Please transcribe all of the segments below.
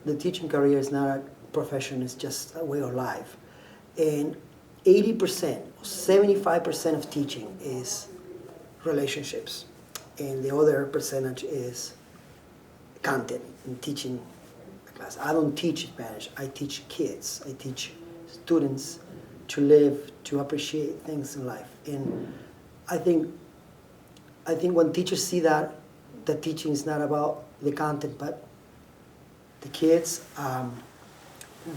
the teaching career is not a profession, it's just a way of life. And 80%, 75% of teaching is relationships. And the other percentage is content and teaching a class. I don't teach Spanish, I teach kids. I teach students to live, to appreciate things in life. And I think when teachers see that teaching is not about the content, but the kids,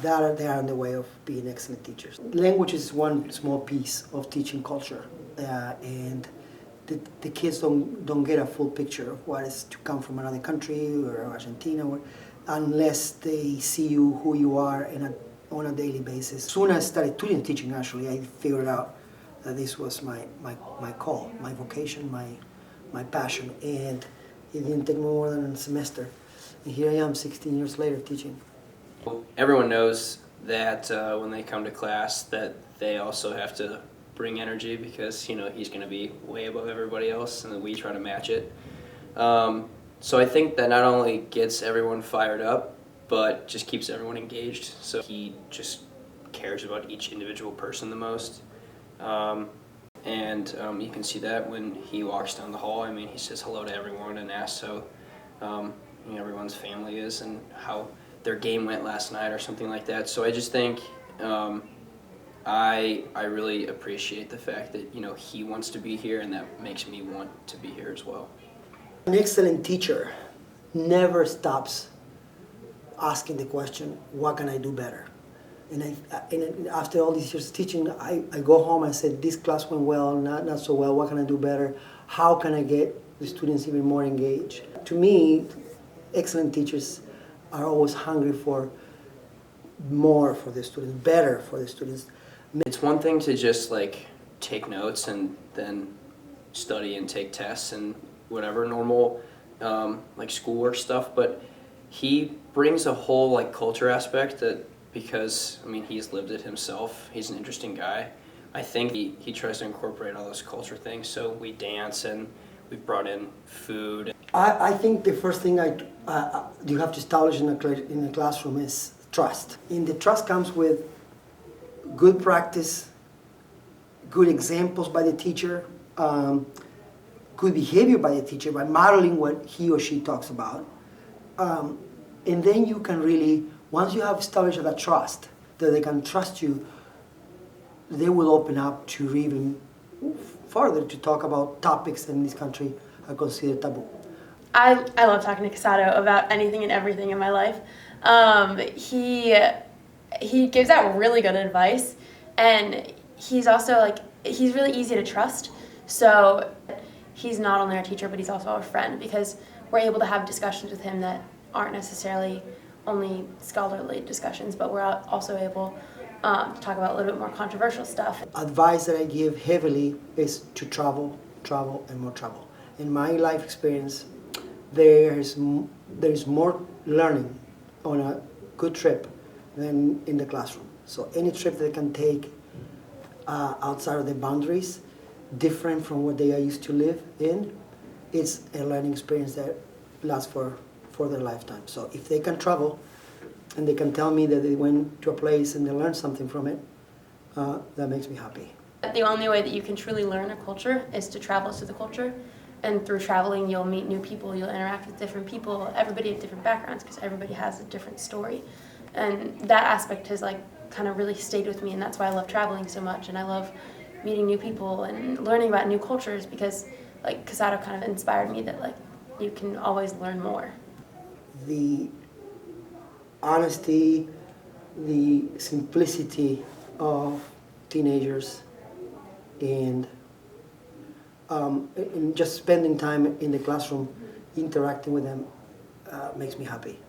they are in the way of being excellent teachers. Language is one small piece of teaching culture, and the kids don't get a full picture of what is to come from another country or Argentina, unless they see you who you are on a daily basis. As soon as I started teaching, actually, I figured out that this was my call, my vocation, my passion, and it didn't take more than a semester. And here I am 16 years later teaching. Everyone knows that when they come to class that they also have to bring energy because he's going to be way above everybody else and then we try to match it. So I think that not only gets everyone fired up but just keeps everyone engaged. So he just cares about each individual person the most. And you can see that when he walks down the hall. I mean, he says hello to everyone and asks how everyone's family is and how their game went last night or something like that. So I just think I really appreciate the fact that he wants to be here, and that makes me want to be here as well. An excellent teacher never stops asking the question, what can I do better? And after all these years of teaching, I go home and say, this class went well, not so well, what can I do better? How can I get the students even more engaged? To me, excellent teachers are always hungry for more for the students, better for the students. It's one thing to just take notes and then study and take tests and whatever normal schoolwork stuff, but he brings a whole culture aspect that, because he's lived it himself. He's an interesting guy. I think he tries to incorporate all those culture things. So we dance and we've brought in food. I think the first thing you have to establish in a classroom is trust. And the trust comes with good practice, good examples by the teacher, good behavior by the teacher, by modeling what he or she talks about. And then you can really, once you have established that trust, that they can trust you, they will open up to even further to talk about topics in this country are considered taboo. I love talking to Casado about anything and everything in my life. He gives out really good advice, and he's also he's really easy to trust. So he's not only our teacher, but he's also our friend, because we're able to have discussions with him that aren't necessarily only scholarly discussions, but we're also able to talk about a little bit more controversial stuff. Advice that I give heavily is to travel, and more travel. In my life experience, there's more learning on a good trip than in the classroom. So any trip that they can take outside of the boundaries, different from what they are used to live in, it's a learning experience that lasts for their lifetime. So if they can travel and they can tell me that they went to a place and they learned something from it, that makes me happy. The only way that you can truly learn a culture is to travel to the culture. And through traveling, you'll meet new people, you'll interact with different people, everybody has different backgrounds because everybody has a different story. And that aspect has kind of really stayed with me, and that's why I love traveling so much. And I love meeting new people and learning about new cultures, because Casado kind of inspired me that you can always learn more. The honesty, the simplicity of teenagers, and just spending time in the classroom interacting with them makes me happy.